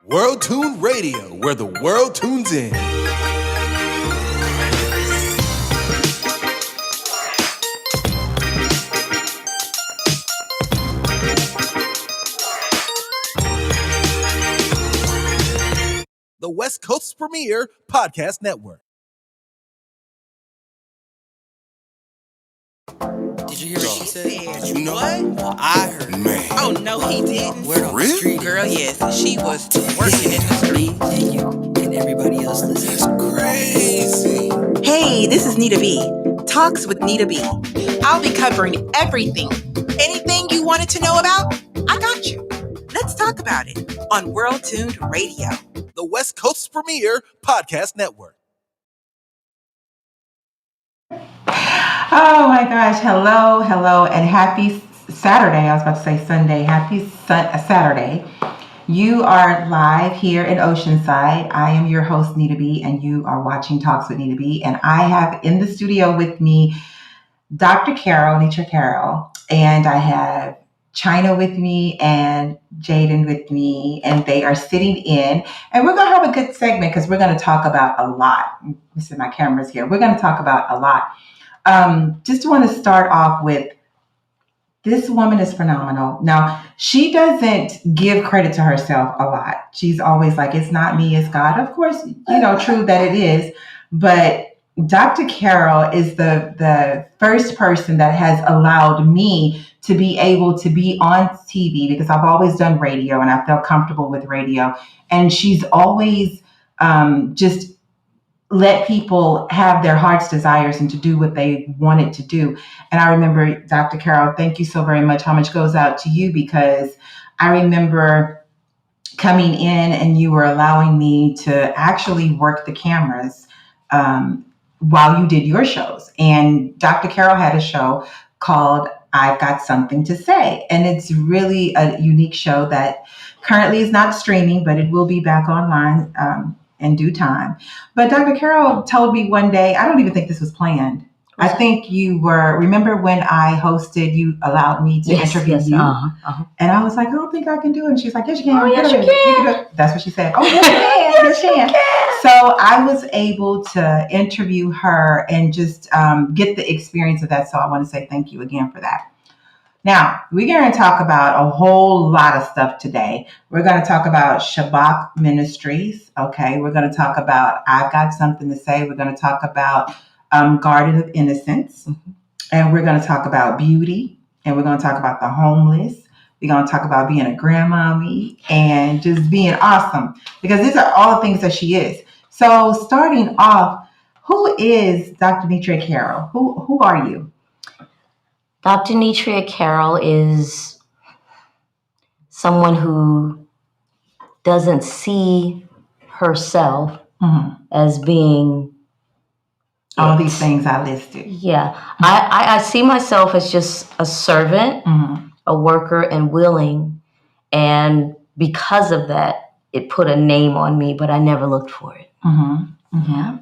World Tune Radio, where the world tunes in. The West Coast's premier podcast network. Did you hear what she said? You know? What? Well, I heard. Man. Oh, no, he didn't. Word on the street. Girl, yes. She was working in the street. And you and everybody else listening. That's crazy. Hey, this is Nita Beee. Talks with Nita Beee. I'll be covering everything. Anything you wanted to know about, I got you. Let's talk about it on World Tuned Radio, the West Coast's premier podcast network. Oh my gosh, hello, and happy Saturday. I was about to say Sunday. Happy Saturday. You are live here in Oceanside. I am your host, Nita Beee, and you are watching Talks with Nita Beee. And I have in the studio with me Dr. Carroll, Nita Carroll, and I have China with me and Jaden with me, and they are sitting in. And we're going to have a good segment because we're going to talk about a lot. Let me see, my camera's here. We're going to talk about a lot. Just want to start off with, this woman is phenomenal. Now, she doesn't give credit to herself a lot. She's always like, it's not me, it's God. Of course, true that it is. But Dr. Carroll is the first person that has allowed me to be able to be on TV, because I've always done radio and I felt comfortable with radio. And she's always just let people have their heart's desires and to do what they wanted to do. And I remember, Dr. Carroll, thank you so very much. How much goes out to you? Because I remember coming in and you were allowing me to actually work the cameras while you did your shows. And Dr. Carroll had a show called I've Got Something to Say. And it's really a unique show that currently is not streaming, but it will be back online in due time. But Dr. Carroll told me one day, I don't even think this was planned. I think you were, remember when I hosted, you allowed me to interview you? And I was like, I don't think I can do it. And she's like, yes, you can. Oh, yes, you can. That's what she said. Oh, yes, you can. Yes, you can. So I was able to interview her and just get the experience of that. So I want to say thank you again for that. Now, we're going to talk about a whole lot of stuff today. We're going to talk about Shabbat Ministries. Okay. We're going to talk about I've Got Something to Say. We're going to talk about Garden of Innocence. Mm-hmm. And we're going to talk about beauty. And we're going to talk about the homeless. We're going to talk about being a grandmommy and just being awesome. Because these are all the things that she is. So starting off, who is Dr. Nita Carroll? Who are you? Dr. Nita Carroll is someone who doesn't see herself as being all these things I listed. Yeah. I see myself as just a servant, a worker, and willing. And because of that, it put a name on me, but I never looked for it. Yeah.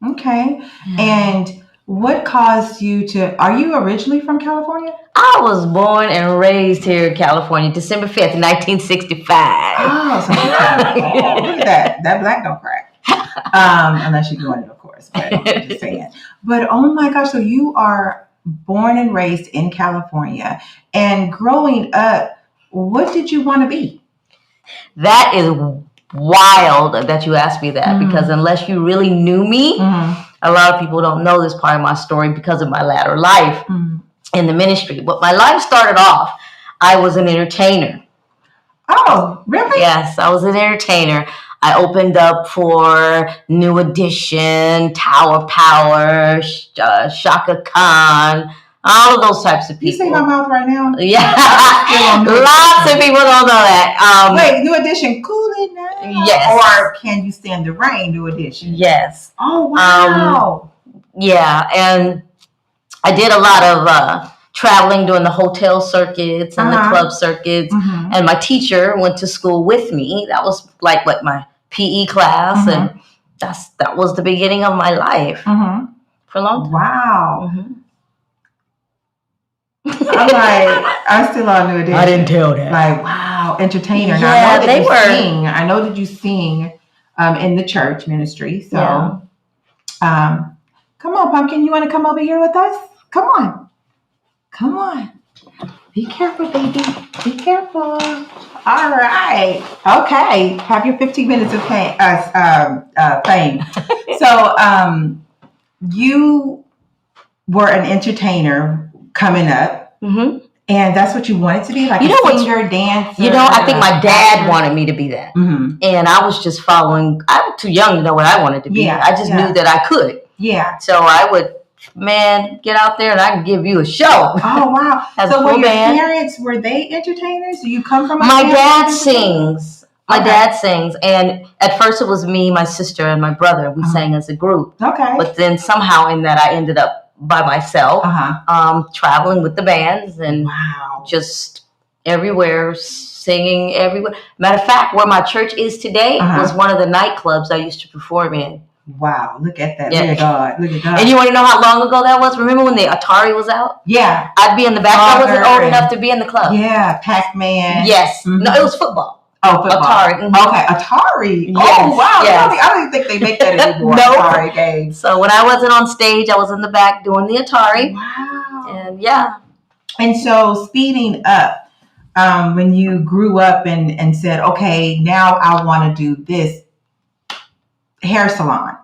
Okay. Yeah. And what caused you are you originally from California? I was born and raised here in California, December 5th, 1965. Oh, so look at that. That black don't crack. Unless you're doing it, of course. But I'm just saying. But oh my gosh, so you are born and raised in California. And growing up, what did you want to be? That is wild that you asked me that, because unless you really knew me, a lot of people don't know this part of my story because of my latter life in the ministry. But my life started off, I was an entertainer. Oh, really? Yes, I was an entertainer. I opened up for New Edition, Tower Power, Shaka Khan, all of those types of people. You see my mouth right now? Yeah. Lots of people don't know that. Wait, New Edition, Cool It Now? Yes. Or Can You Stand the Rain, New Edition? Yes. Oh, wow. Yeah, and I did a lot of traveling, doing the hotel circuits and the club circuits. And my teacher went to school with me. That was like my PE class, and that was the beginning of my life for a long time. Wow. I'm like, I still on New Edition. I didn't tell that. Like, wow, entertainer. Yeah, Now, I know that they you were. sing. I know that you sing in the church ministry. So, come on, Pumpkin. You want to come over here with us? Come on. Come on. Be careful, baby. Be careful. All right. Okay. Have your 15 minutes of fame. So, you were an entertainer coming up, Mm-hmm. and that's what you wanted to be, like You a know what's- singer, dancer. I think my dad actor? wanted me to be that. Mm-hmm. And I was just following. I was too young to know what I wanted to be. Yeah, I just knew that I could. Yeah. So I would, get out there and I can give you a show. Oh, wow. As So a were full your band. parents, were they entertainers? Do you come from My dad family? sings. My Okay. dad sings. And at first it was me, my sister, and my brother. We sang as a group. Okay. But then somehow in that I ended up by myself, traveling with the bands and Wow. just everywhere, singing everywhere. Matter of fact, where my church is today was one of the nightclubs I used to perform in. Wow. Look at that. Yeah. Look at God. Look at God. And you want to know how long ago that was? Remember when the Atari was out? Yeah. I'd be in the back. I wasn't Frogger old enough to be in the club. Yeah. Pac-Man. Yes. Mhm. No, it was football. Oh, football. Atari. Mhm. Okay. Atari. Yes, Oh, wow. yes. Really? I don't even think they make that anymore. Nope. Atari games. So when I wasn't on stage, I was in the back doing the Atari. Wow. And yeah. And so speeding up, when you grew up and said, okay, now I want to do this hair salon,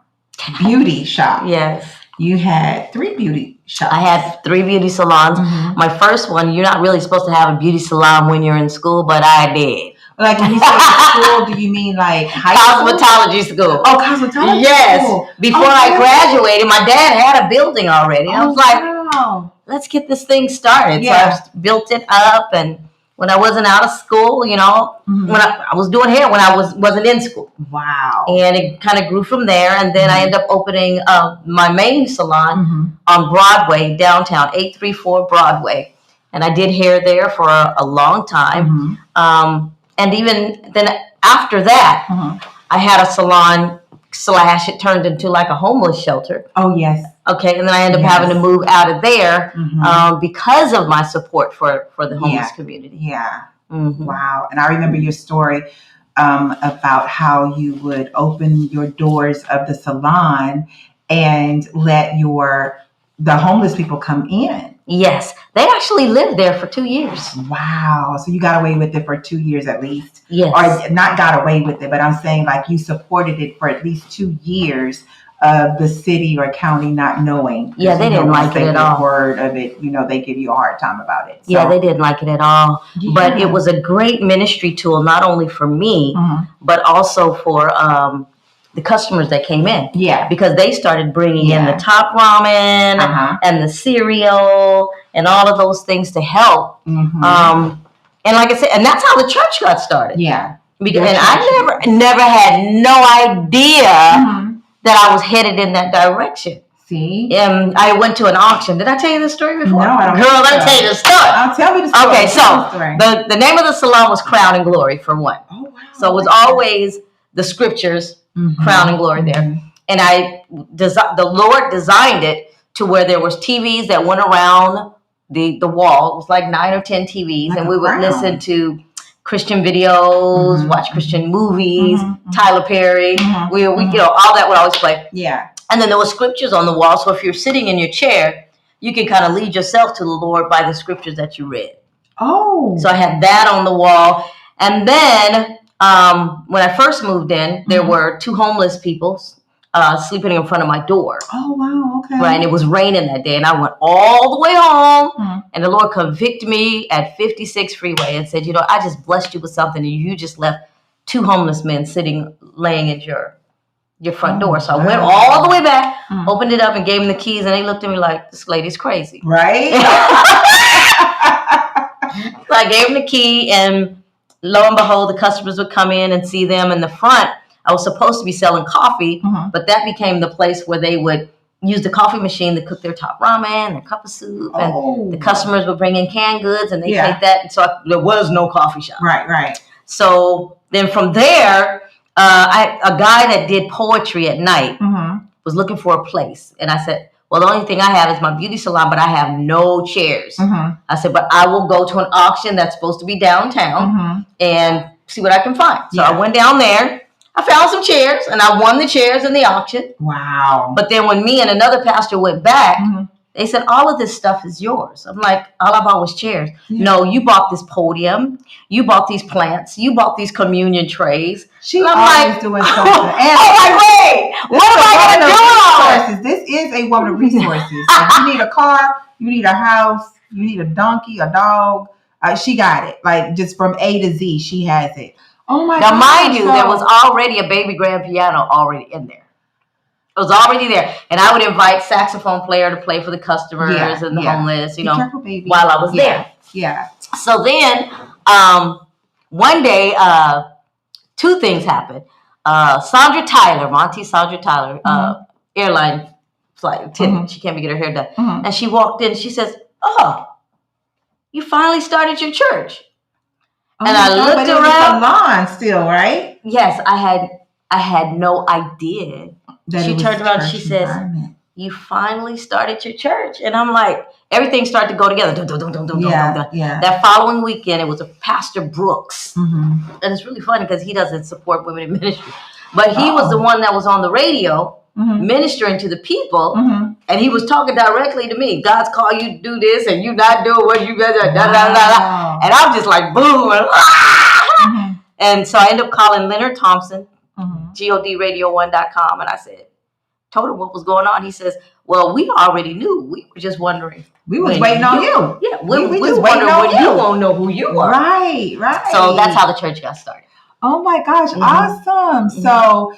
beauty shop. Yes. You had 3 beauty shops. I had 3 beauty salons. Mhm. My first one, you're not really supposed to have a beauty salon when you're in school, but I did. Like when you say school, do you mean like high school? Cosmetology school. Oh, cosmetology Yes. school. Before Oh, I yeah. graduated, my dad had a building already. And I was like, wow. let's get this thing started. Yeah. So I built it up, and when I wasn't out of school, Mhm. when I was doing hair when I wasn't in school. Wow. And it kind of grew from there. And then I ended up opening my main salon Mhm. on Broadway, downtown, 834 Broadway. And I did hair there for a long time. Mhm. And even then after that, Mhm. I had a salon / it turned into like a homeless shelter. Oh, yes. Okay, and then I ended up Yes. having to move out of there Mhm. because of my support for the homeless Yeah. community. Yeah. Mhm. Wow. And I remember your story about how you would open your doors of the salon and let the homeless people come in. Yes, they actually lived there for 2 years. Wow. So you got away with it for 2 years at least. Yes. Or not got away with it, but I'm saying like you supported it for at least 2 years of the city or county not knowing. Yeah, they didn't like it at all. Word of it, they give you a hard time about it. So, Yeah, they didn't like it at all. Yeah. But it was a great ministry tool, not only for me, Mhm. but also for the customers that came in. Yeah. Because they started bringing in Yeah. the top ramen and the cereal and all of those things to help. Mhm. And like I said, and that's how the church got started. Yeah. Because, Your and I never had no idea Mhm. that I was headed in that direction. See? I went to an auction. Did I tell you this story before? No, I don't Girl, think let me so. tell you the story. Tell me the story. Okay, Tell so me the story. the name of the salon was Crown and Glory for one. Oh, wow. So it was always the scriptures, Mhm. Crown and Glory there. Mhm. And the Lord designed it to where there was TVs that went around the wall. It was like 9 or 10 TVs, Like and a we would crown. listen to Christian videos, Mhm. watch Christian movies, Mhm. Tyler Perry. Mhm. We all that would always play. Yeah. And then there were scriptures on the wall. So if you're sitting in your chair, you can kind of lead yourself to the Lord by the scriptures that you read. Oh. So I had that on the wall. And then when I first moved in, there were 2 homeless people sleeping in front of my door. Oh, wow. Okay. Right. And it was raining that day. And I went all the way home. Mhm. And the Lord convicted me at 56 Freeway and said, I just blessed you with something. And you just left 2 homeless men laying at your front door. So I went all the way back, opened it up and gave them the keys. And they looked at me like, this lady's crazy. Right? So I gave them the key, and lo and behold, the customers would come in and see them in the front. I was supposed to be selling coffee, but that became the place where they would use the coffee machine to cook their top ramen, their cup of soup, and the customers would bring in canned goods, and they take that. And so there was no coffee shop. Right. So then from there, a guy that did poetry at night was looking for a place, and I said, well, the only thing I have is my beauty salon, but I have no chairs. Mm-hmm. I said, but I will go to an auction that's supposed to be downtown and see what I can find. So I went down there. I found some chairs, and I won the chairs in the auction. Wow. But then when me and another pastor went back, they said, all of this stuff is yours. I'm like, all I bought was chairs. No, you bought this podium. You bought these plants. You bought these communion trays. She's I'm always like, doing something. And I'm like, wait, what am I going to do? Resources. This is a woman of resources. Like, you need a car, you need a house, you need a donkey, a dog. She got it. Like, just from A to Z, she has it. Oh my God. Now, mind you, there was already a baby grand piano already in there. It was already there. And I would invite saxophone player to play for the customers and the homeless, you know, careful, baby. while I was there. Yeah. So then, one day, two things happened. Sandra Tyler, airline flight attendant. She came to get her hair done. And she walked in and she says, oh, you finally started your church. Oh, and I looked around. Salon still, right? Yes, I had no idea. She turned around and she says, you finally started your church. And I'm like, everything started to go together. That following weekend, it was a Pastor Brooks. And it's really funny because he doesn't support women in ministry. But he was the one that was on the radio ministering to the people. And he was talking directly to me. God's called you to do this and you not doing what you got to do. And I'm just like, boom. And so I ended up calling Leonard Thompson, GODradio1.com. And I said, told him what was going on. He says, well, we already knew. We were just wondering. We was waiting on you. Yeah, we was wondering when you won't know who you are. Right. So that's how the church got started. Oh my gosh, awesome. So,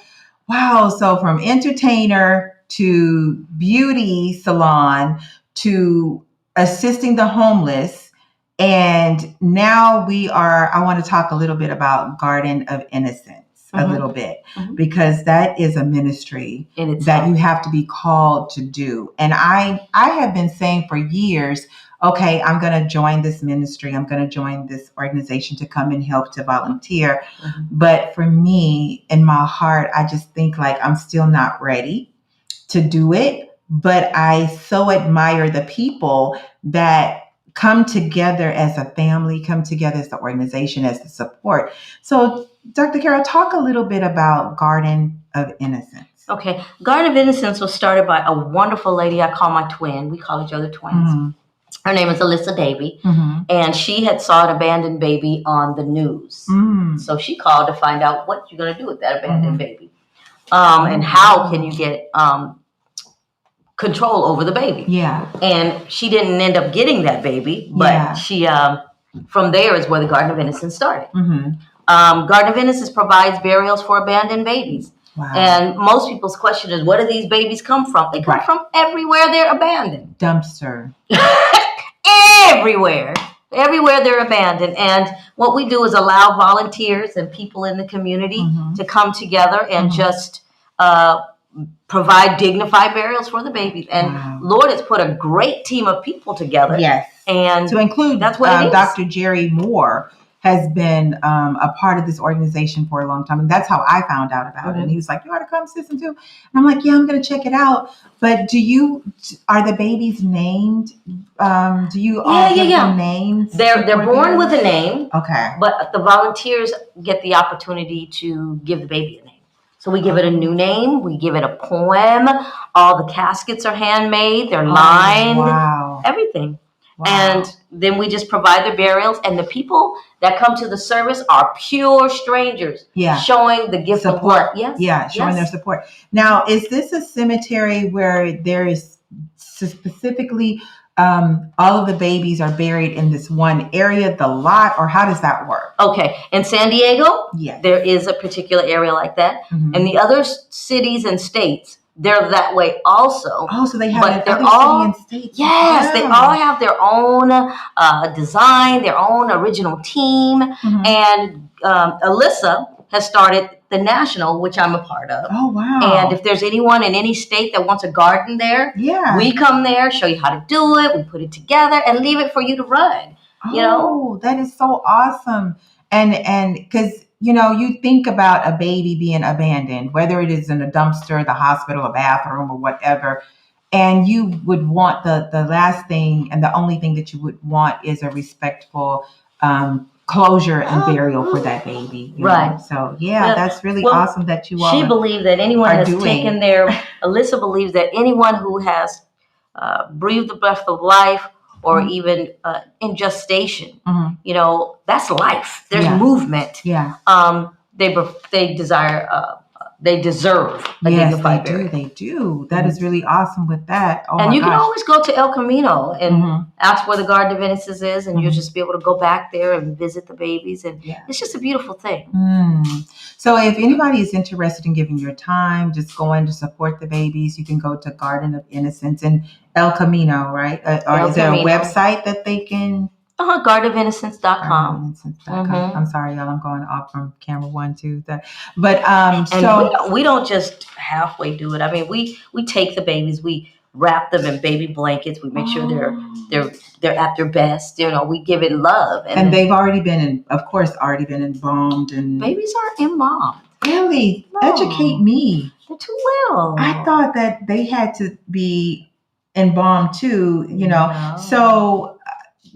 wow. So from entertainer to beauty salon to assisting the homeless. And now I want to talk a little bit about Garden of Innocence. A little bit, because that is a ministry that you have to be called to do. And I have been saying for years, okay, I'm going to join this ministry. I'm going to join this organization to come and help, to volunteer. But for me, in my heart, I just think like I'm still not ready to do it. But I so admire the people that come together as a family, come together as the organization, as the support. So Dr. Carroll, talk a little bit about Garden of Innocence. Okay. Garden of Innocence was started by a wonderful lady I call my twin. We call each other twins. Her name is Alyssa Davy. And she had saw an abandoned baby on the news. So she called to find out what you're going to do with that abandoned baby. And how can you get control over the baby. Yeah. And she didn't end up getting that baby, but she, from there is where the Garden of Innocence started. Garden of Innocence provides burials for abandoned babies. Wow. And most people's question is, where do these babies come from? They come from everywhere they're abandoned. Dumpster. Everywhere they're abandoned. And what we do is allow volunteers and people in the community to come together and just provide dignified burials for the babies. And Lord has put a great team of people together. Yes. And to include that's what it is. Dr. Jerry Moore has been a part of this organization for a long time. And that's how I found out about it. And he was like, you ought to come listen to. And I'm like, yeah, I'm going to check it out. But are the babies named? Do you all give them names? They're born with a name. Okay. But the volunteers get the opportunity to give the baby a name. So we give it a new name. We give it a poem. All the caskets are handmade. They're lined. Wow. Everything. Wow. And then we just provide the burials. And the people that come to the service are pure strangers. Yeah. Showing the gift of love. Yes. Yeah. Showing their support. Now, is this a cemetery where there is specifically all of the babies are buried in this one area, the lot, or how does that work? Okay. In San Diego, yes, there is a particular area like that. And the other cities and states, they're that way also. Oh, so they have but other city and states. Yes, they all have their own design, their own original team. And Alyssa has started the National, which I'm a part of. Oh, wow. And if there's anyone in any state that wants a garden there, we come there, show you how to do it, we put it together, and leave it for you to run. You know? That is so awesome. And because, you think about a baby being abandoned, whether it is in a dumpster, the hospital, a bathroom, or whatever. And you would want the last thing and the only thing that you would want is a respectful closure and burial for that baby. Right. Know? So yeah, that's really awesome that you all. She believed that anyone has taken their. Alyssa believes that anyone who has breathed the breath of life, or even in gestation, you know, that's life. There's movement. Yeah. They desire. They deserve a dignified burial. They do. That is really awesome with that. Oh, and you can always go to El Camino and ask where the Garden of Innocence is, and you'll just be able to go back there and visit the babies. And it's just a beautiful thing. So if anybody is interested in giving your time, just going to support the babies, you can go to Garden of Innocence and El Camino, right? Or is there a website that they can... GardenofInnocence.com. I'm sorry, y'all. I'm going off from camera 1, 2, 3. But so we don't just halfway do it. I mean, we take the babies, we wrap them in baby blankets. We make sure they're at their best. You know, we give it love. And they've already been embalmed. And babies aren't embalmed. Really? No. Educate me. They're too little. I thought that they had to be embalmed too. You know, no. So.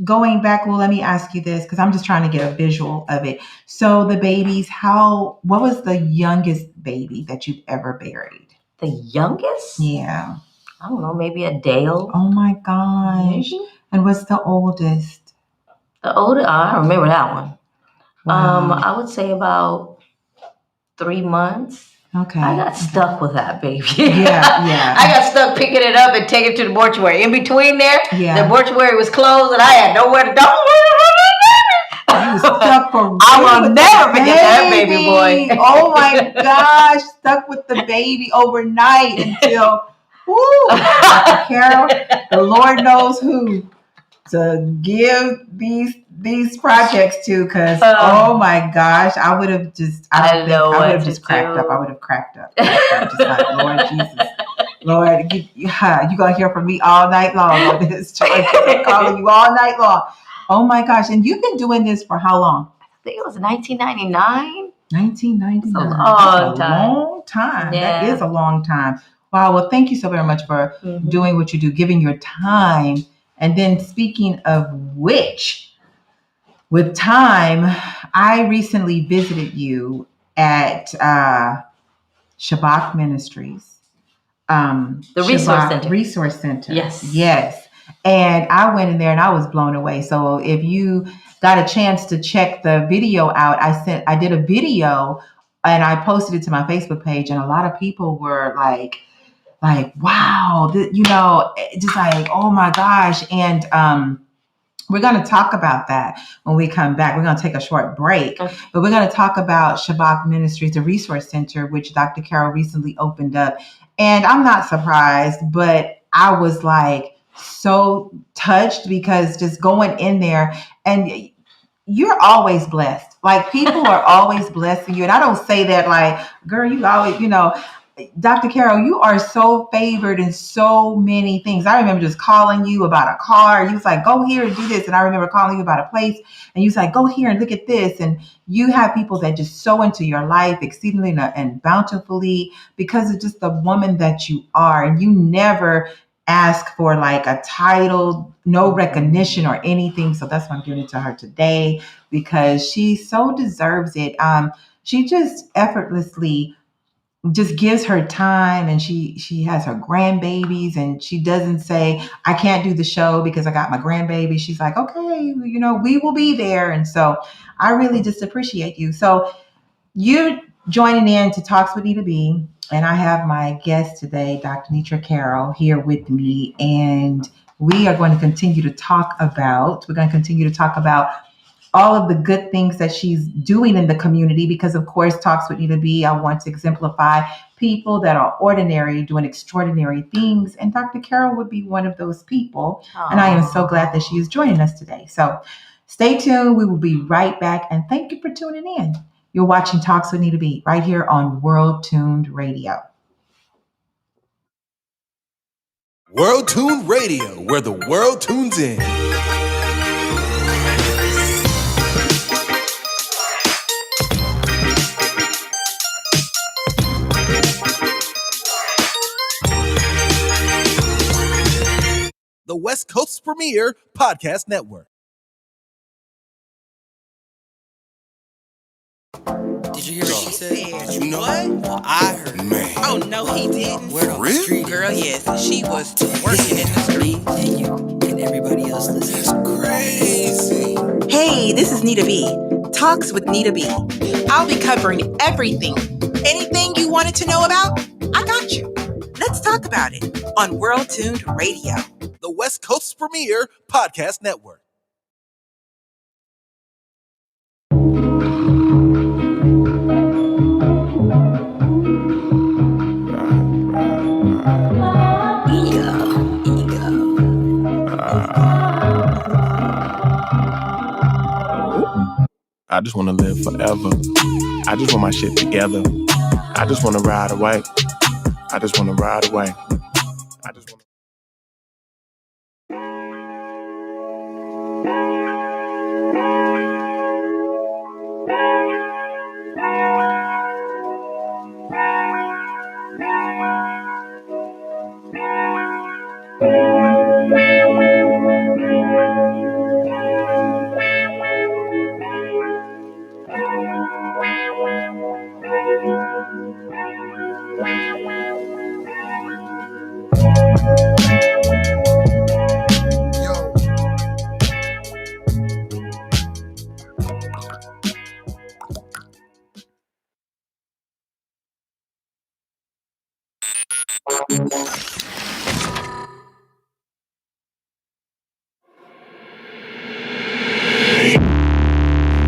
Going back, well, let me ask you this, because I'm just trying to get a visual of it. So the babies, what was the youngest baby that you've ever buried? The youngest? Yeah. I don't know, maybe a day old. Oh my gosh. Maybe? And what's the oldest? The oldest, I don't remember that one. Wow. I would say about 3 months. Okay. I got stuck with that baby. Yeah. I got stuck picking it up and taking it to the mortuary. In between there, the mortuary was closed and I had nowhere to go. You stuck for real. I will never forget that baby boy. Oh my gosh, stuck with the baby overnight until, Dr. Carroll, the Lord knows who to give these projects to, because oh my gosh, I would have just cracked up. I would have cracked up. Just like, Lord Jesus, Lord, you gonna hear from me all night long on this church. I'm calling you all night long. Oh my gosh, and you've been doing this for how long? I think it was 1999. 1999. That's a long time. Yeah. That is a long time. Wow. Well, thank you so very much for doing what you do, giving your time. And then speaking of which, with time, I recently visited you at Shabbat Ministries. The Resource Center. Yes. And I went in there and I was blown away. So if you got a chance to check the video out, I did a video and I posted it to my Facebook page, and a lot of people were like, wow, just like, oh my gosh. And we're going to talk about that when we come back. We're going to take a short break, but we're going to talk about Shabbat Ministries, the Resource Center, which Dr. Carroll recently opened up. And I'm not surprised, but I was like so touched, because just going in there, and you're always blessed. Like, people are always blessing you. And I don't say that like, girl, you always, Dr. Carroll, you are so favored in so many things. I remember just calling you about a car. You was like, go here and do this. And I remember calling you about a place, and you was like, go here and look at this. And you have people that just sow into your life exceedingly and bountifully, because of just the woman that you are. And you never ask for like a title, no recognition or anything. So that's why I'm giving it to her today, because she so deserves it. She just effortlessly just gives her time, and she has her grandbabies, and she doesn't say, I can't do the show because I got my grandbaby. She's like, okay, we will be there. And so I really just appreciate you. So you're joining in to Talks with Nita Beee, and I have my guest today, Dr. Nita Carroll, here with me, and we are going to continue to talk about all of the good things that she's doing in the community, because of course, Talks with Nita Beee, I want to exemplify people that are ordinary doing extraordinary things. And Dr. Carroll would be one of those people. Aww. And I am so glad that she is joining us today. So stay tuned. We will be right back. And thank you for tuning in. You're watching Talks with Nita Beee right here on World Tuned Radio. World Tuned Radio, where the world tunes in. the West Coast's premier podcast network. Did you hear what she said? You know? Well, I heard. Man. Oh, no, he didn't. Word on the Really? street. Girl, yes, she was working in the street. Me and you and everybody else listening. Crazy. Hey, this is Nita Bee. Talks with Nita Bee. I'll be covering everything. Anything you wanted to know about, I got you. Let's talk about it on World Tuned Radio. The West Coast's premier podcast network. I just want to live forever. I just want my shit together. I just want to ride away. I just want to ride away. I just want to...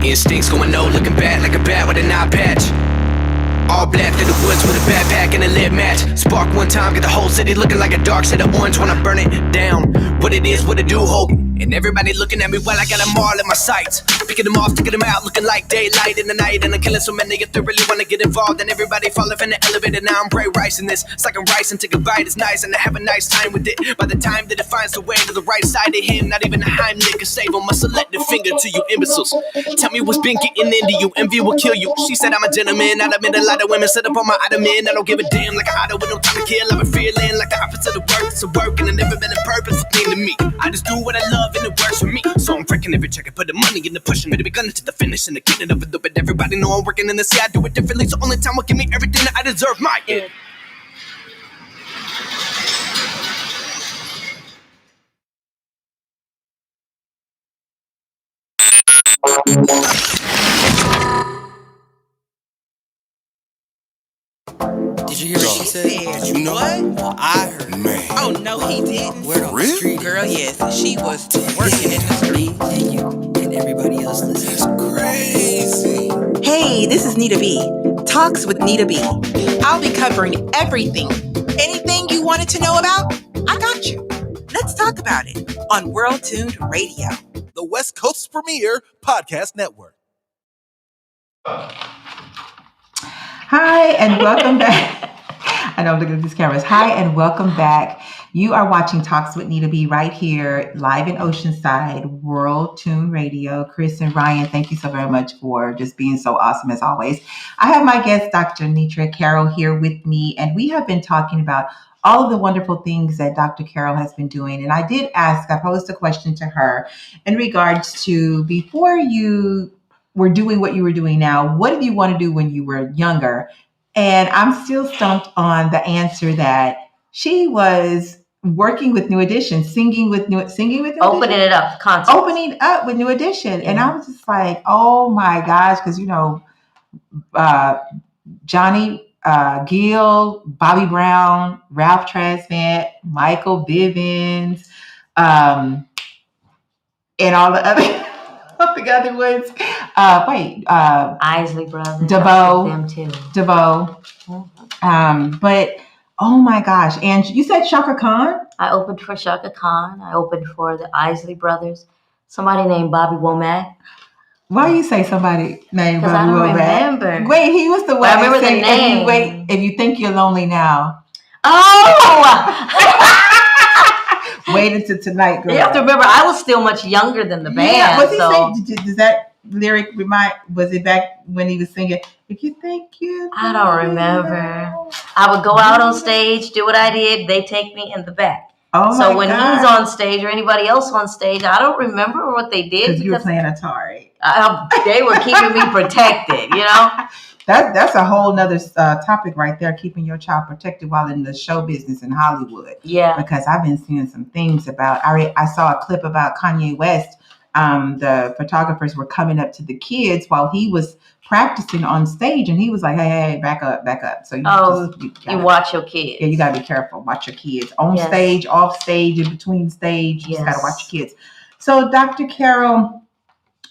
Instincts going low, looking bad like a bat with an eye patch. All black through the woods with a backpack and a lit match. Spark one time, get the whole city looking like a dark shade of orange when I burn it down. What it is, what it do, hope. And everybody looking at me while I got them all in my sights. Picking them off, taking them out, looking like daylight in the night. And I'm killing so many if they really wanna get involved. And everybody falling from the elevator, now I'm bright rice in this. It's like I'm rice and take a bite, it's nice and I have a nice time with it. By the time that it finds the way to the right side of him, not even a Heimlich can save him. I select the finger to you imbeciles. Tell me what's been getting into you, envy will kill you. She said I'm a gentleman, I admit a lot of women set up on my ottoman. I don't give a damn like an auto with no time to kill. I've been feeling like the opposite of work, it's a work and it never been a purposeful thing to me. I just do what I love and it works for me. So I'm freaking every check, I put the money in the pushing me to be gunning to the finish and the getting of it. But everybody know I'm working in the sea, I do it differently. So only time will give me everything that I deserve, my end. Did you hear what she said? You know? Well, I heard. Man. Oh, no, he didn't. Word on the Really? street. Girl, yes, she was working in the street. Me and you and everybody else listening. Crazy. Hey, this is Nita Bee. Talks with Nita Bee. I'll be covering everything. Anything you wanted to know about, I got you. Let's talk about it on World Tuned Radio. The West Coast's premier podcast network. Hi, and welcome back. I know I'm looking at these cameras. Hi, and welcome back. You are watching Talks with Nita B right here, live in Oceanside, World Tune Radio. Chris and Ryan, thank you so very much for just being so awesome as always. I have my guest, Dr. Nita Carroll, here with me, and we have been talking about all of the wonderful things that Dr. Carroll has been doing. And I posed a question to her in regards to before you were doing what you were doing now, what did you want to do when you were younger? And I'm still stumped on the answer that she was working with New Edition, singing with New Edition. Opening it up, concerts. Opening up with New Edition. Yeah. And I was just like, oh my gosh, because Johnny Gill, Bobby Brown, Ralph Tresvant, Michael Bivins, and all the other ones. Isley Brothers. DeVoe. Them too. DeVoe. But oh my gosh. And you said Shaka Khan? I opened for Shaka Khan. I opened for the Isley Brothers. Somebody named Bobby Womack. Why you say somebody named Bobby Womack? I don't remember. Wait, he was the one I remember that the said, name. if you think you're lonely now. Oh! Wait until tonight, girl. You have to remember, I was still much younger than the band. Yeah, was he saying, does that lyric was it back when he was singing, if you think you... I don't remember. I would go out on stage, do what I did. They take me in the back. Oh So my when God. he's on stage or anybody else on stage, I don't remember what they did Because you were playing Atari. they were keeping me protected, you know? That's a whole nother topic right there, keeping your child protected while in the show business in Hollywood. Yeah. Because I've been seeing some things about, I saw a clip about Kanye West. The photographers were coming up to the kids while he was practicing on stage, and he was like, hey, back up. So you watch your kids. Yeah, you got to be careful. Watch your kids. On Yes. stage, off stage, in between stage. You just got to watch your kids. So, Dr. Carroll,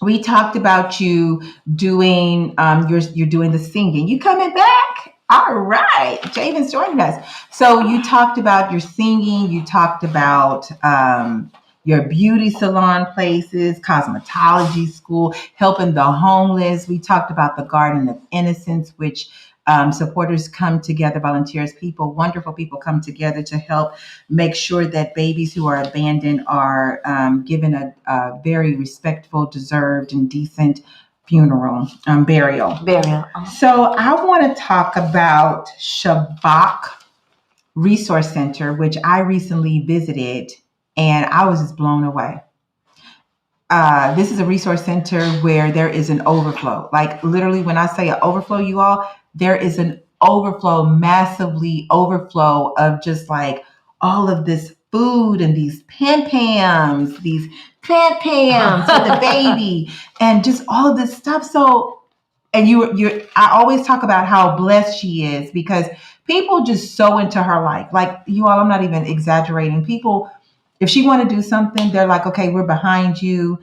we talked about you doing you're doing the singing. You coming back? All right. Javen's joining us. So you talked about your singing. You talked about your beauty salon places, cosmetology school, helping the homeless. We talked about the Garden of Innocence, which supporters come together, volunteers, wonderful people come together to help make sure that babies who are abandoned are given a very respectful, deserved, and decent burial. So I want to talk about Shabak Resource Center, which I recently visited, and I was just blown away. This is a resource center where there is an overflow. Like literally, when I say an overflow, you all, there is an overflow, massively overflow of just like all of this food and these pam-pams, these plant pams for the baby, and just all of this stuff. So, and I always talk about how blessed she is because people just sow into her life. Like you all, I'm not even exaggerating. People, if she want to do something, they're like, okay, we're behind you.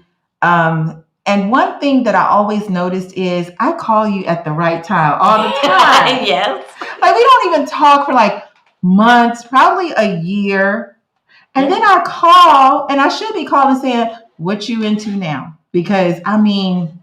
And one thing that I always noticed is I call you at the right time all the time. Yes. Like we don't even talk for like months, probably a year. And then I call, and I should be calling saying, what you into now? Because I mean,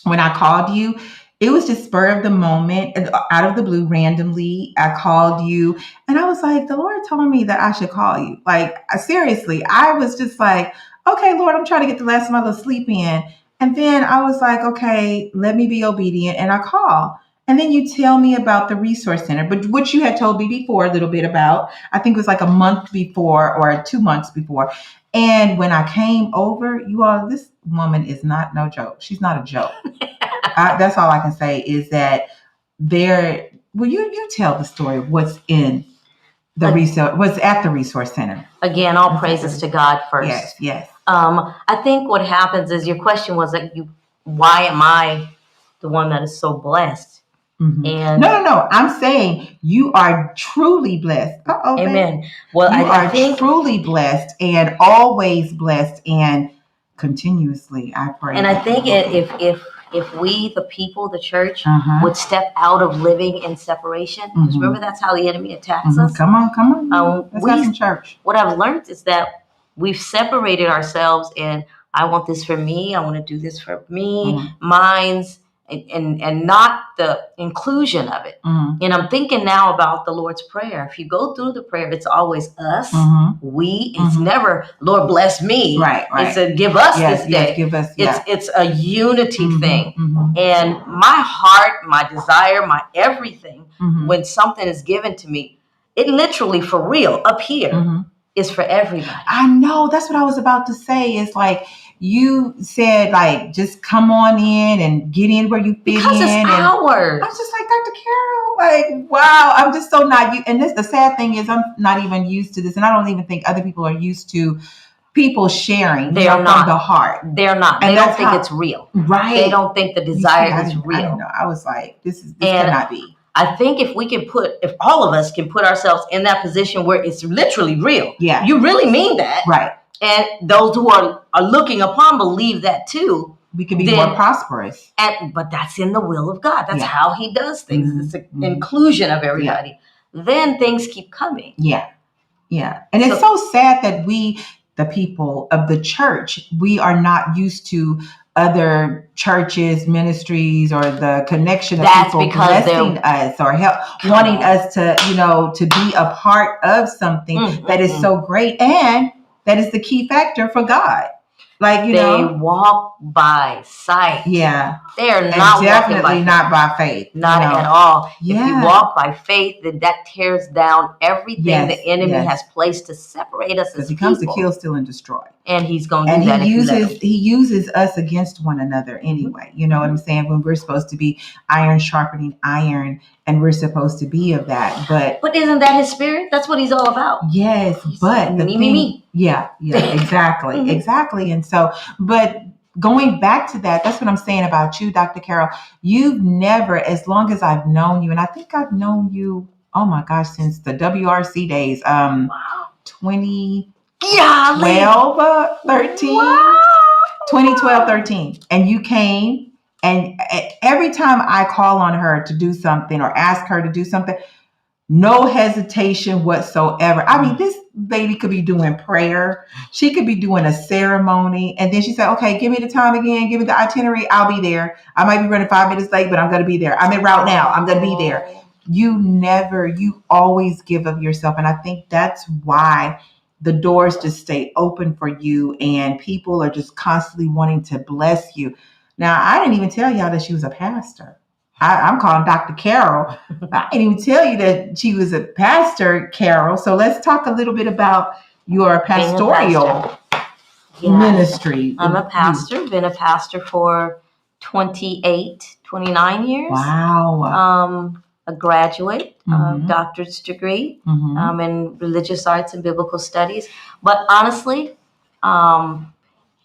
when I called you, it was just spur of the moment, out of the blue, randomly. I called you and I was like, the Lord told me that I should call you. Like, seriously, I was just like, okay, Lord, I'm trying to get the last of my little sleep in. And then I was like, okay, let me be obedient. And I call. And then you tell me about the resource center, but which you had told me before a little bit about. I think it was like a month before or 2 months before. And when I came over, you all, this woman is not no joke. She's not a joke. That's all I can say is that you tell the story of what's in the what's at the resource center. Again, all praises to God first. Yes. I think what happens is your question was like, why am I the one that is so blessed? Mm-hmm. And no. I'm saying you are truly blessed. Amen. Babe. Well, I think truly blessed and always blessed and continuously. I pray. And I think if we, the people, the church, would step out of living in separation, because remember that's how the enemy attacks us. Come on. Let's have some church. What I've learned is that we've separated ourselves, and I want this for me. I want to do this for me, mine's, and not the inclusion of it. And I'm thinking now about the Lord's Prayer. If you go through the prayer, it's always us, we. It's never Lord bless me. Right. It's a give us this day. Yes, give us. It's a unity thing. And my heart, my desire, my everything, when something is given to me, it literally for real up here is for everybody. I know. That's what I was about to say. It's like you said, like, just come on in and get in where you fit because in. It's ours. I'm just like, Dr. Carroll, like, wow. I'm just so not you. And this, the sad thing is, I'm not even used to this, and I don't even think other people are used to people sharing. They are not from the heart. They're not. And they don't think it's real. Right. They don't think the desire is real. I don't know. I was like, this cannot be. I think if all of us can put ourselves in that position where it's literally real. Yeah. You really mean that. Right. And those who are looking upon believe that too. We can be more prosperous. But that's in the will of God. That's how he does things. It's an inclusion of everybody. Yeah. Then things keep coming. Yeah. And it's so sad that we, the people of the church, we are not used to other churches, ministries, or the connection of people blessing us or wanting us to, to be a part of something that is so great, and that is the key factor for God. Like, you They know, walk by sight. yeah, They are and not definitely walking by not by faith. not you know. at all. If you Yeah. walk by faith, then that tears down everything Yes, the enemy yes. has placed to separate us Because as he comes to people. kill, steal, and destroy. And he's going to And do that if you let him. he uses us against one another anyway. You know what I'm saying? When we're supposed to be iron sharpening iron, and we're supposed to be of that. But isn't that his spirit? That's what he's all about. yes, but the me. Yeah, exactly, exactly. And so, but going back to that, that's what I'm saying about you, Dr. Carroll. You've never, as long as I've known you, and I think I've known you, oh my gosh, since the WRC days, 2012, 13, Wow. 2012, 13. And you came, and every time I call on her to do something or ask her to do something, no hesitation whatsoever. I mean, this lady could be doing prayer. She could be doing a ceremony. And then she said, okay, give me the time again. Give me the itinerary. I'll be there. I might be running 5 minutes late, but I'm going to be there. I'm en route now. I'm going to be there. You always give of yourself. And I think that's why the doors just stay open for you, and people are just constantly wanting to bless you. Now, I didn't even tell y'all that she was a pastor. I'm calling Dr. Carroll. I didn't even tell you that she was a pastor, Carroll. So let's talk a little bit about your pastoral ministry. I'm a pastor, been a pastor for 29 years. Wow. A graduate, doctorate degree in religious arts and biblical studies. But honestly,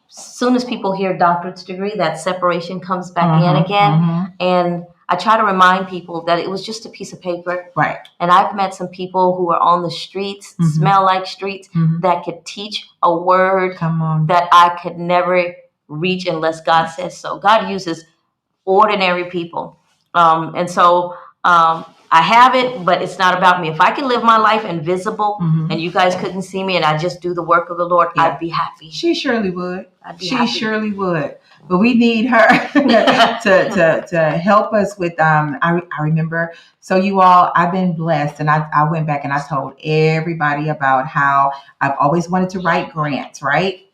soon as people hear doctorate degree, that separation comes back in again. And I try to remind people that it was just a piece of paper. Right. And I've met some people who are on the streets, smell like streets, that could teach a word that I could never reach unless God says so. God uses ordinary people. And so I have it, but it's not about me. If I can live my life invisible and you guys couldn't see me and I just do the work of the Lord, I'd be happy. She surely would. Happy. Surely would. But we need her to help us with, I remember, so you all, I've been blessed, and I went back and I told everybody about how I've always wanted to write grants, right?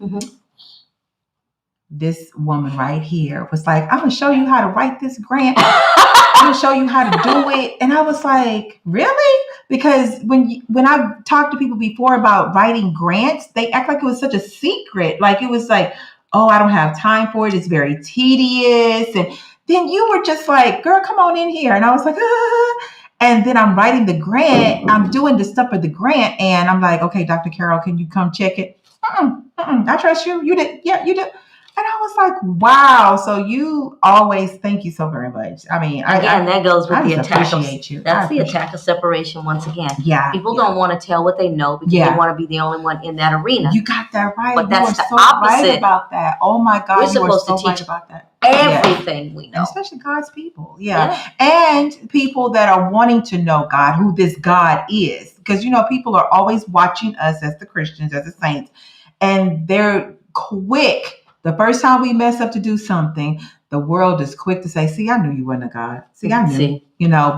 This woman right here was like, I'm going to show you how to write this grant. I'm going to show you how to do it. And I was like, really? Because when I've talked to people before about writing grants, they act like it was such a secret. Like it was like, oh, I don't have time for it. It's very tedious. And then you were just like, girl, come on in here. And I was like, ah. And then I'm writing the grant. I'm doing the stuff for the grant. And I'm like, okay, Dr. Carroll, can you come check it? I trust you. You did. Yeah, you did. And I was like, wow. So you always, thank you so very much. I mean, that goes with the attack of, that's the attack of separation once again. Yeah. People don't want to tell what they know because they want to be the only one in that arena. You got that right. But that's the so opposite. Right about that. Oh my God. We're supposed to teach right about that. Everything we know. And especially God's people. Yeah. And people that are wanting to know God, who this God is. Because, people are always watching us as the Christians, as the saints, and they're quick. The first time we mess up to do something, the world is quick to say, see, I knew you weren't a God. See, I knew,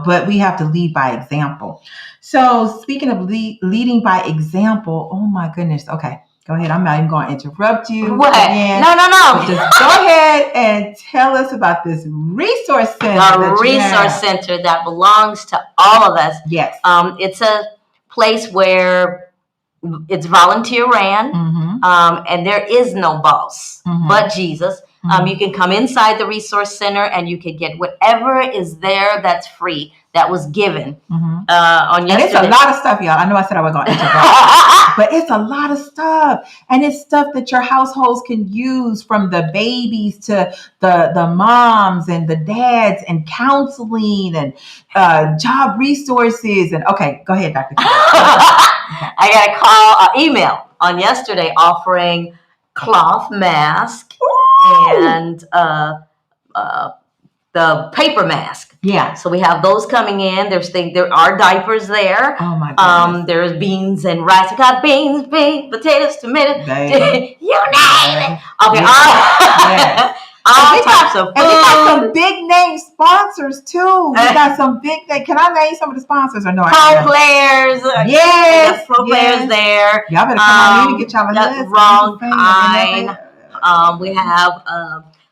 but we have to lead by example. So speaking of leading by example, oh my goodness. Okay, go ahead. I'm not even going to interrupt you. What? Again. No. But just go ahead and tell us about this resource center. The resource center that belongs to all of us. Yes. It's a place where it's volunteer ran, and there is no boss but Jesus. You can come inside the resource center and you can get whatever is there that's free, that was given on yesterday. And it's a lot of stuff, y'all. I know I said I was going to interrupt, but it's a lot of stuff. And it's stuff that your households can use, from the babies to the moms and the dads, and counseling and job resources. And okay, go ahead, Dr. I got a email on yesterday offering cloth mask and the paper mask. Yeah. So we have those coming in. There are diapers there. Oh my goodness. There's beans and rice. I got beans, potatoes, tomatoes. You name it. Okay. Yes. All types of food. And we got some big name sponsors too. We got some big name. Can I name some of the sponsors or no? Pro players. Yes. Pro players there. Y'all better come on in and get y'all a list. Wrong kind. We have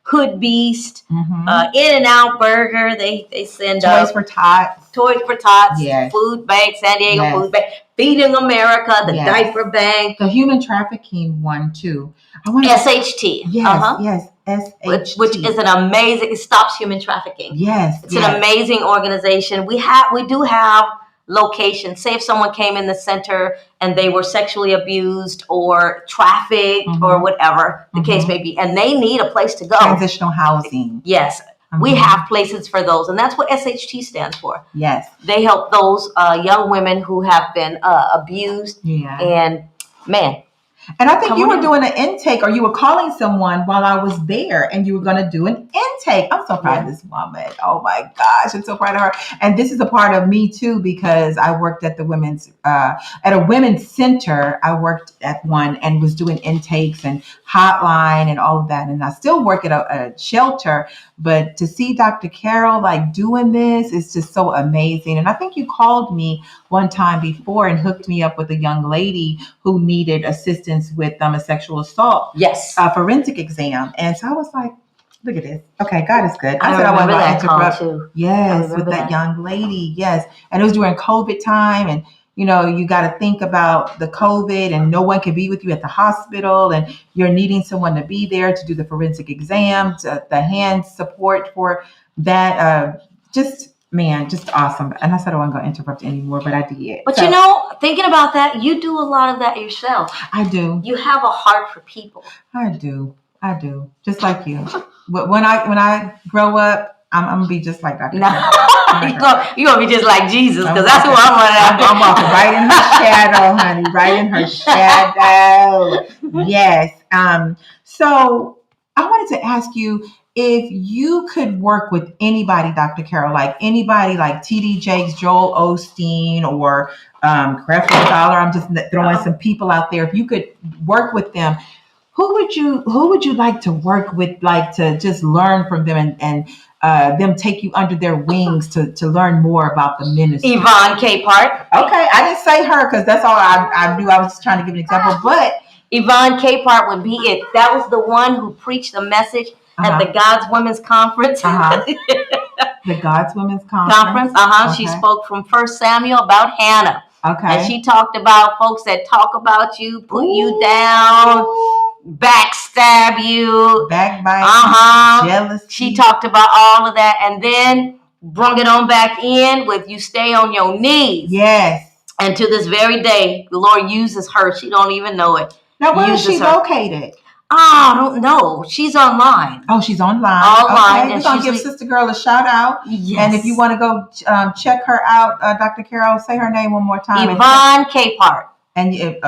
Hood Beast, In-N-Out Burger. They send Toys for Tots. Toys for Tots, Yes. Food Bank, San Diego Yes. Food Bank, Feeding America, the Yes. Diaper Bank, The human trafficking one too. I want SHT. Yes, yes, SHT. Which is an amazing. It stops human trafficking. Yes, It's an amazing organization. We do have locations. Say if someone came in the center and they were sexually abused or trafficked or whatever the case may be, and they need a place to go. Transitional housing. Yes. We have places for those, and that's what SHT stands for. Yes. They help those young women who have been abused. Yeah. And man. And I think you were doing an intake, or you were calling someone while I was there, and you were going to do an intake. I'm so proud of this woman. Oh my gosh, I'm so proud of her. And this is a part of me too, because I worked at the at a women's center. I worked at one and was doing intakes and hotline and all of that. And I still work at a shelter, but to see Dr. Carroll like doing this is just so amazing. And I think you called me one time before and hooked me up with a young lady who needed assistance with a sexual assault. Yes. Forensic exam. And so I was like, look at this. Okay, God is good. I said I remember wasn't that going to interrupt. call too. Yes, with that young lady. Yes. And it was during COVID time. And, you know, you got to think about the COVID and no one can be with you at the hospital. And you're needing someone to be there to do the forensic exam, the hand support for that. Just awesome. And I said I wasn't going to interrupt anymore, but I did. But you know, thinking about that, you do a lot of that yourself. I do. You have a heart for people. I do. Just like you. When I grow up, I'm gonna be just like Dr. No, you're gonna be just like Jesus, because that's who I'm running after. I'm walking right in her shadow, honey. Right in her shadow. Yes. So I wanted to ask you, if you could work with anybody, Dr. Carroll, like anybody like T.D. Jakes, Joel Osteen, or Creflo Dollar, I'm just throwing some people out there. If you could work with them, who would you like to work with, like to just learn from them and them take you under their wings to learn more about the ministry? Yvonne Capehart. Okay, I didn't say her because that's all I knew. I was trying to give an example, but Yvonne Capehart would be it. That was the one who preached the message at the God's Women's Conference. The God's Women's Conference. Okay. She spoke from 1 Samuel about Hannah. Okay. And she talked about folks that talk about you, put you down, backstab you, backbite, jealousy. She talked about all of that, and then brought it on back in with you stay on your knees. Yes. And to this very day, the Lord uses her. She don't even know it. Now, where is she located? I don't know. She's online. Oh, she's online. Online. Okay, we're going to give Sister Girl a shout out. Yes. And if you want to go check her out, Dr. Carroll, say her name one more time. Yvonne Capehart. And you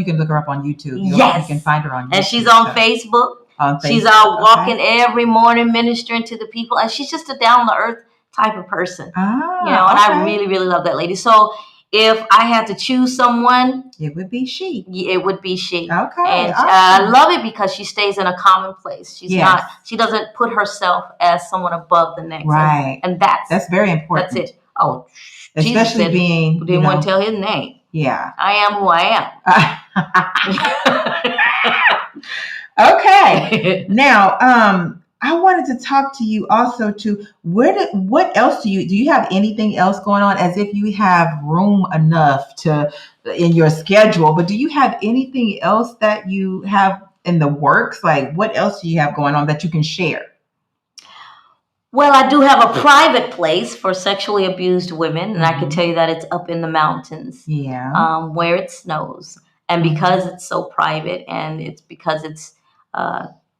can look her up on YouTube. Yes. You can find her on YouTube. And she's on Facebook. She's out walking every morning, ministering to the people. And she's just a down-to-earth type of person. And I really, really love that lady. So if I had to choose someone, it would be she. It would be she. Okay. And I love it because she stays in a common place. She doesn't put herself as someone above the next. Right. And that's very important. That's it. Oh, especially Jesus being. Didn't want to tell his name. Yeah. I am who I am. Okay. Now, I wanted to talk to you also to what else do you have anything else going on, as if you have room enough in your schedule, but do you have anything else that you have in the works? Like what else do you have going on that you can share? Well, I do have a private place for sexually abused women, and I can tell you that it's up in the mountains, where it snows. And because it's so private, and it's because it's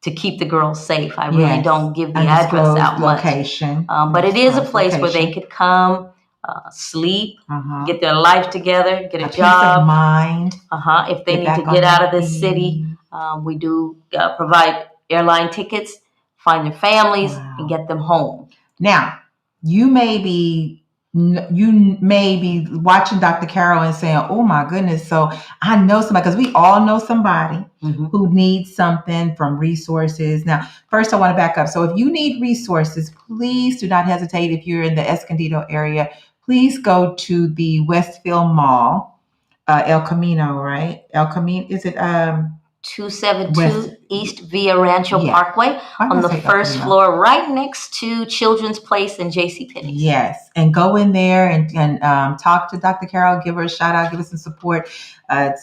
to keep the girls safe, I really don't give the address out much. Location. But it is a place where they could come, sleep, get their life together, get a job. Peace of mind. If they need to get out of this city, we do provide airline tickets, find their families, and get them home. Now, you may be watching Dr. Carroll and saying, oh my goodness, so I know somebody, because we all know somebody who needs something from resources. Now, first I want to back up. So if you need resources, please do not hesitate. If you're in the Escondido area, please go to the Westfield Mall, El Camino, right? El Camino, is it 272 East Via Rancho Yeah. Parkway I'm on gonna the say first Upper floor, right next to Children's Place and JCPenney's. Yes, and go in there and talk to Dr. Carroll. Give her a shout out. Give her some support.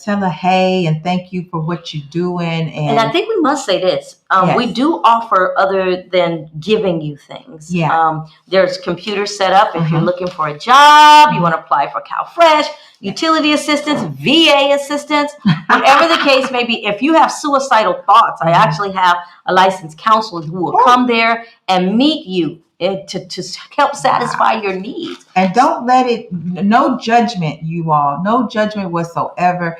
Tell her hey and thank you for what you're doing. And I think we must say this. Yes. We do offer other than giving you things. Yeah. There's computers set up if you're looking for a job, you want to apply for CalFresh, utility assistance, VA assistance, whatever the case may be. If you have suicidal thoughts, I actually have a licensed counselor who will come there and meet you to help satisfy your needs. And don't let it, no judgment, you all, no judgment whatsoever.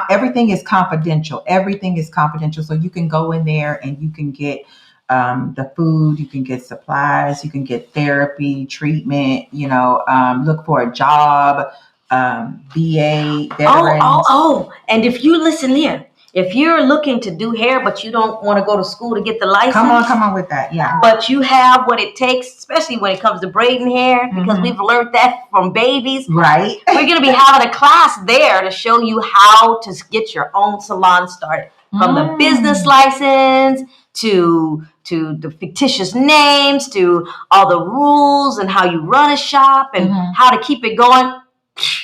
Everything is confidential. Everything is confidential. So you can go in there and you can get the food, you can get supplies, you can get therapy, treatment, look for a job, VA, veterans. And if you listen here, if you're looking to do hair, but you don't want to go to school to get the license. Come on with that. Yeah. But you have what it takes, especially when it comes to braiding hair, because we've learned that from babies. Right. We're going to be having a class there to show you how to get your own salon started. From the business license to the fictitious names, to all the rules and how you run a shop and how to keep it going.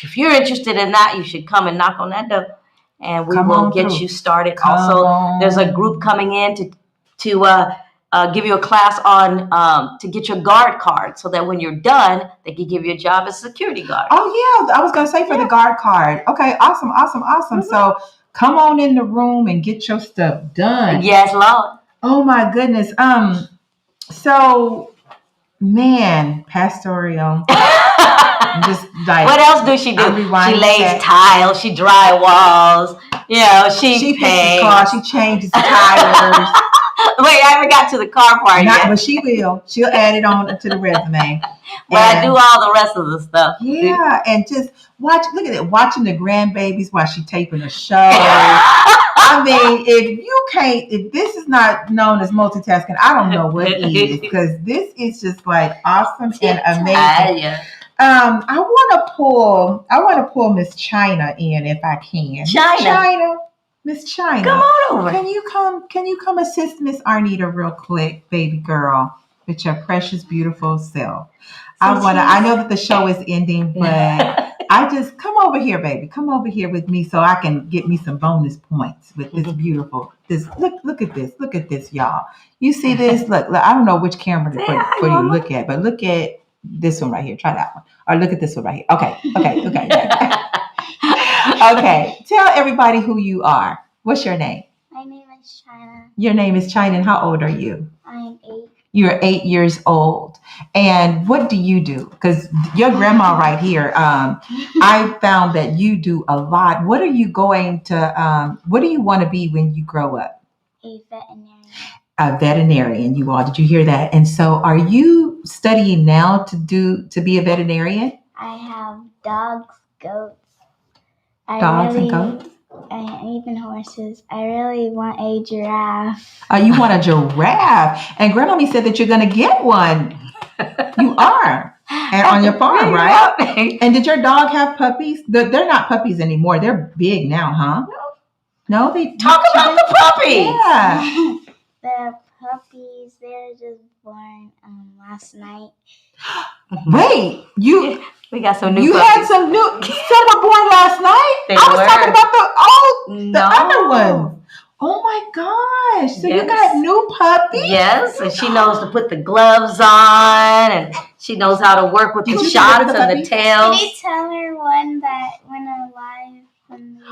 If you're interested in that, you should come and knock on that door. And we will get you started. There's a group coming in to give you a class on to get your guard card so that when you're done, they can give you a job as a security guard. Oh, yeah. I was going to say for the guard card. Okay. Awesome. So come on in the room and get your stuff done. Yes, Lord. Oh, my goodness. So, man, pastoral. Just like, what else does she do? She lays tiles, she drywalls, she fixes cars, she changes tires. Wait, I haven't got to the car part yet. But she will. She'll add it on to the resume. But I do all the rest of the stuff. Yeah, and just look at it, watching the grandbabies while she's taping a show. I mean, if this is not known as multitasking, I don't know what is, because this is just like awesome and amazing. I want to pull Miss China in if I can. Miss China. Come on over. Can you come assist Miss Arnita real quick, baby girl, with your precious, beautiful self? I know that the show is ending, but I just come over here, baby. Come over here with me so I can get me some bonus points with this beautiful. Look at this, y'all. You see this? Look. I don't know which camera for you to look at, but look at this one right here. Try that one. Or look at this one right here. Okay. Okay. Tell everybody who you are. What's your name? My name is China. Your name is China, and how old are you? I'm 8. You're 8 years old. And what do you do? Because your grandma right here, I found that you do a lot. What are you going to, what do you want to be when you grow up? A veterinarian. A veterinarian, you all. Did you hear that? And so are you studying now to be a veterinarian? I have dogs, goats. And goats? And even horses. I really want a giraffe. You want a giraffe. And Grandmommy said that you're going to get one. You are. And on your farm, right? And did your dog have puppies? They're not puppies anymore. They're big now, huh? No, they talk about the puppies. Yeah. The puppies, they're just born last night. Wait, we got some new You puppies. had some were born last night? They I was were. talking about the other ones. Oh my gosh. So you got new puppies? Yes, and she knows to put the gloves on, and she knows how to work with the shots and the tails. Did you tell her one that went alive?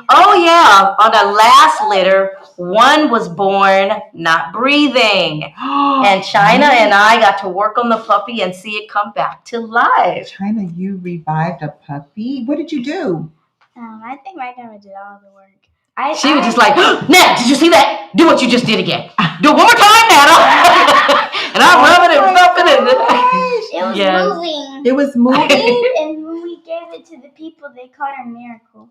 Oh yeah, on the last litter, one was born not breathing. And China and I got to work on the puppy and see it come back to life. China, you revived a puppy? What did you do? I think my grandma did all the work. She was just like, Nat, did you see that? Do what you just did again. Do it one more time, Nana. And I'm rubbing and bumping it. It was moving. It was moving? And when we gave it to the people, they called her Miracle.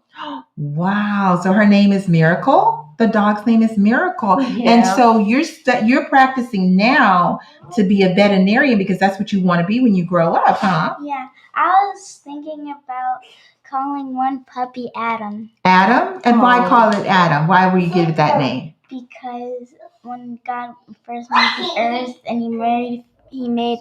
Wow. So her name is Miracle? The dog's name is Miracle. Yeah. And so you're practicing now to be a veterinarian because that's what you want to be when you grow up, huh? Yeah. I was thinking about calling one puppy Adam. Adam? And why call it Adam? Why will you give it that name? because when God first made the earth and he made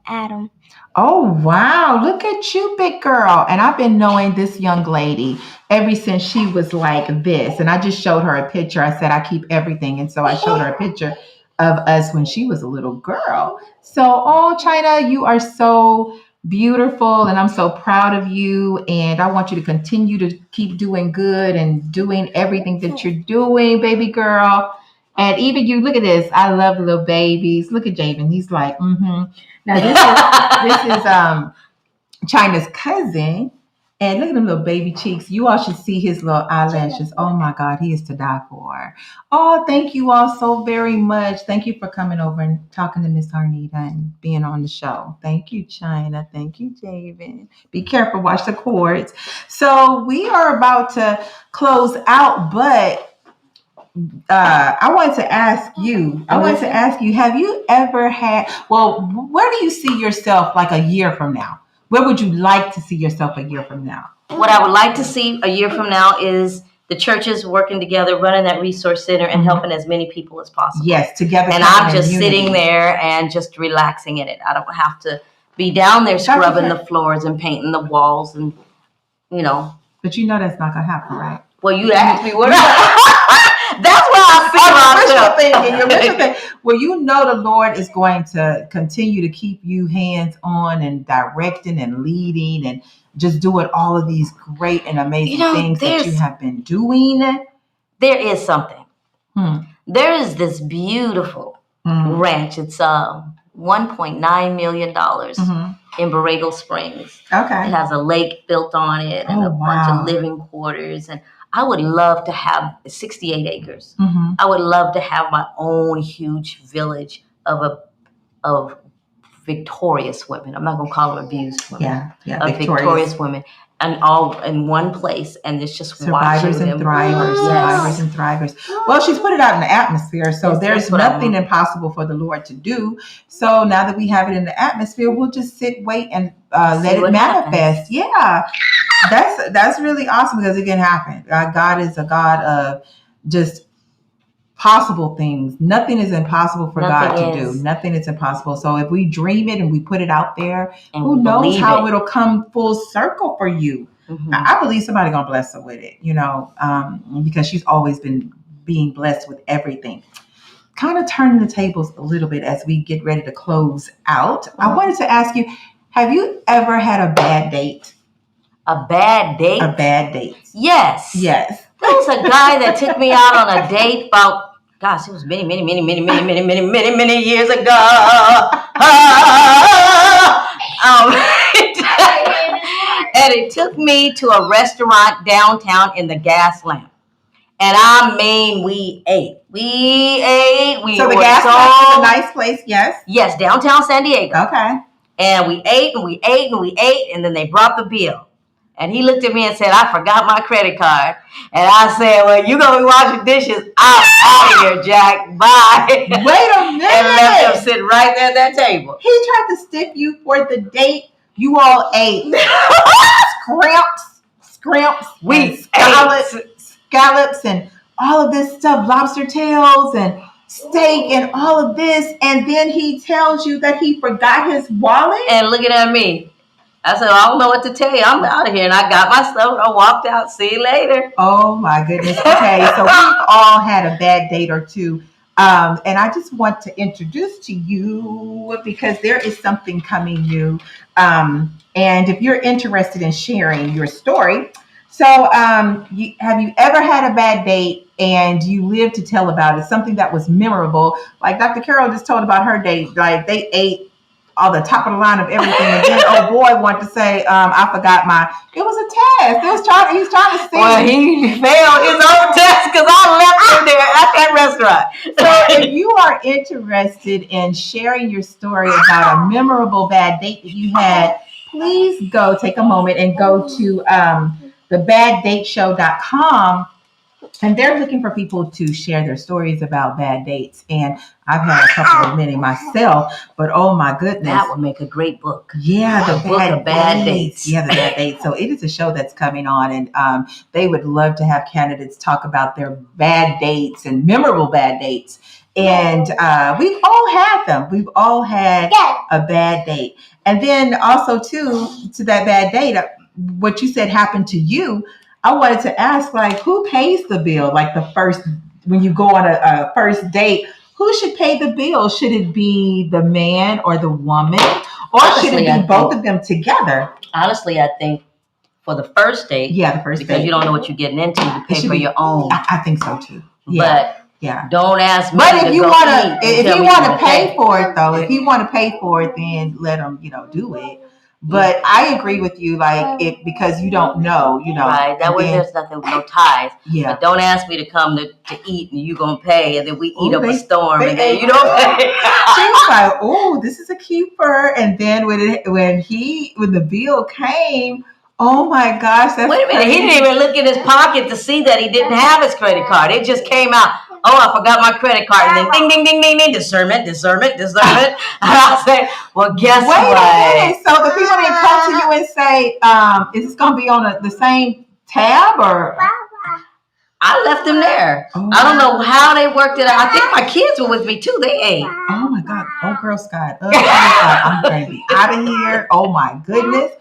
Adam. Oh, wow. Look at you, big girl. And I've been knowing this young lady ever since she was like this. And I just showed her a picture. I said, I keep everything. And so I showed her a picture of us when she was a little girl. So, oh, China, you are so beautiful. And I'm so proud of you. And I want you to continue to keep doing good and doing everything that you're doing, baby girl. And even you, look at this. I love the little babies. Look at Javen. He's like, mm-hmm. Now this is China's cousin, and look at them little baby cheeks. You all should see his little eyelashes. Oh my God, he is to die for. Oh, thank you all so very much. Thank you for coming over and talking to Miss Arnita and being on the show. Thank you, China. Thank you, Javen. Be careful, watch the cords. So we are about to close out, but I wanted to ask you, have you ever had, well, where do you see yourself like a year from now? Where would you like to see yourself a year from now? What I would like to see a year from now is the churches working together, running that resource center and helping as many people as possible. Yes, together. And I'm just sitting there and just relaxing in it. I don't have to be down there scrubbing the floors and painting the walls and, you know. But you know that's not going to happen, right? Well, you asked me what that's what I see myself. Your mission thing. Well, you know the Lord is going to continue to keep you hands on and directing and leading and just doing all of these great and amazing things that you have been doing. There is something. There is this beautiful ranch. It's $1.9 million in Borrego Springs. Okay. It has a lake built on it and a bunch of living quarters. And I would love to have 68 acres. I would love to have my own huge village of victorious women. I'm not going to call them abused women. Of victorious women. And all in one place, and it's just survivors watching and them. thrivers, survivors and thrivers. Well, she's put it out in the atmosphere, so there's nothing impossible for the Lord to do. So now that we have it in the atmosphere, we'll just sit, wait, and let it manifest. Happens. Yeah, that's really awesome because it can happen. God is a God of just possible things. Nothing is impossible for God to do. Nothing is impossible. So if we dream it and we put it out there, and who knows how it'll come full circle for you. I believe somebody's gonna bless her with it, you know, because she's always been being blessed with everything. Kind of turning the tables a little bit as we get ready to close out. I wanted to ask you, have you ever had a bad date? A bad date? A bad date. Yes. Yes. There was a guy that took me out on a date about, gosh, it was many years ago. And it took me to a restaurant downtown in the Gas Lamp. And I mean, we ate. So the Gas Lamp is a nice place, yes? Yes, downtown San Diego. Okay. And we ate and we ate and we ate, and then they brought the bill. And he looked at me and said, I forgot my credit card. And I said, well, you're going to be washing dishes. I'm out of here, Jack. Bye. Wait a minute. And left him sitting right there at that table. He tried to stick you for the date. You all ate scrimps, scallops, and all of this stuff, lobster tails and steak and all of this. And then he tells you that he forgot his wallet. And looking at me. I said, I don't know what to tell you. I'm out of here. And I got my stuff and I walked out. See you later. Oh, my goodness. Okay, so we've all had a bad date or two. And I just want to introduce to you because there is something coming new. And if you're interested in sharing your story, so have you ever had a bad date and you live to tell about it? Something that was memorable. Like Dr. Carroll just told about her date. Like they ate all the top of the line of everything, and then oh boy wanted to say, I forgot it was a test. He was trying to see. Well, he failed his own test because I left him there at that restaurant. So if you are interested in sharing your story about a memorable bad date that you had, please take a moment and go to thebaddateshow.com And they're looking for people to share their stories about bad dates. And I've had a couple of many myself, but oh my goodness. That would make a great book. Yeah, the bad dates. Yeah, the bad dates. So it is a show that's coming on, and they would love to have candidates talk about their bad dates and memorable bad dates. And we've all had them. We've all had a bad date. And then also, too, to that bad date, what you said happened to you, I wanted to ask, like, who pays the bill? Like when you go on a first date, who should pay the bill? Should it be the man or the woman? Or should it be both of them together? Honestly, I think for the first date. Yeah, the first date. Because you don't know what you're getting into. You pay for your own. I think so, too. Yeah. But don't ask me. But if you want to pay for it, though, if you want to pay for it, then let them, do it. But I agree with you, because you don't know, Right. That way there's nothing, no ties. Yeah. But don't ask me to come to eat and you going to pay and then we eat up a storm and then you don't pay. She was like, oh, this is a keeper. And then when the bill came, oh my gosh. That's Wait a minute. crazy. He didn't even look in his pocket to see that he didn't have his credit card. It just came out. Oh, I forgot my credit card. And then ding, ding, ding, ding, ding. Discernment. And I'll say, well, guess what? Wait a minute. So the people didn't come to you and say, is this going to be on the same tab or? I left them there. Oh. I don't know how they worked it out. I think my kids were with me too. They ate. Oh my God. Oh, Girl Scout. I'm going to be out of here. Oh my goodness.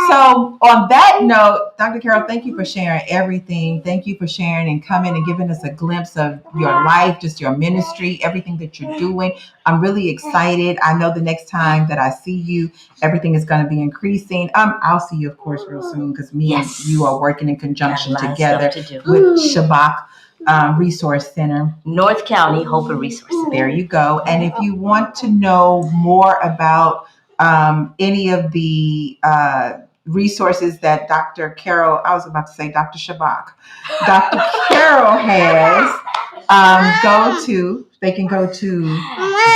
So on that note, Dr. Carroll, thank you for sharing everything. Thank you for sharing and coming and giving us a glimpse of your life, just your ministry, everything that you're doing. I'm really excited. I know the next time that I see you, everything is going to be increasing. I'll see you, of course, real soon because me and you are working in conjunction together with Shabak Resource Center. North County Hope and Resource Center. There you go. And if you want to know more about any of the resources that Dr. Carroll, I was about to say Dr. Shabak, Dr. Carroll has, they can go to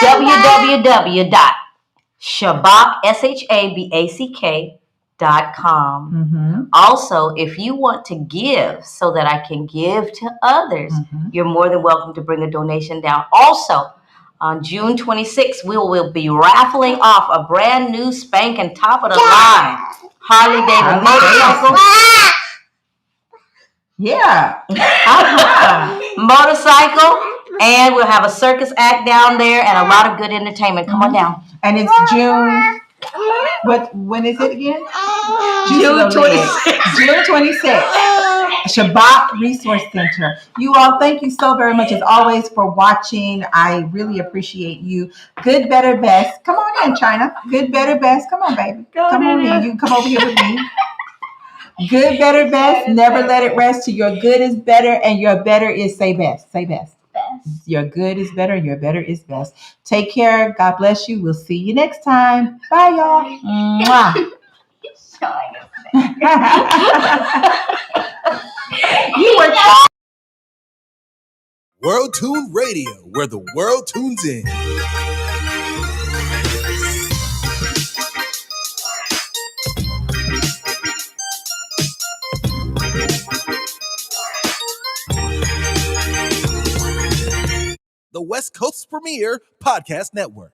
www.shabak.com. Mm-hmm. Also, if you want to give so that I can give to others, you're more than welcome to bring a donation down. Also, on June 26th, we will be raffling off a brand new spanking top of the line Harley Davidson motorcycle. Yeah. Motorcycle, and we'll have a circus act down there and a lot of good entertainment. Come on down. And it's June. When is it again? June 26th. June 26th. Shabak Resource Center. You all, thank you so very much as always for watching. I really appreciate you. Good, better, best. Come on in, China. Good, better, best. Come on, baby. Come on in. You can come over here with me. Good, better, best. Never let it rest till your good is better and your better is say best. Say best. Your good is better and your better is best. Take care. God bless you. We'll see you next time. Bye, y'all. Mwah. You were World Tune Radio, where the world tunes in. The West Coast's premier podcast network.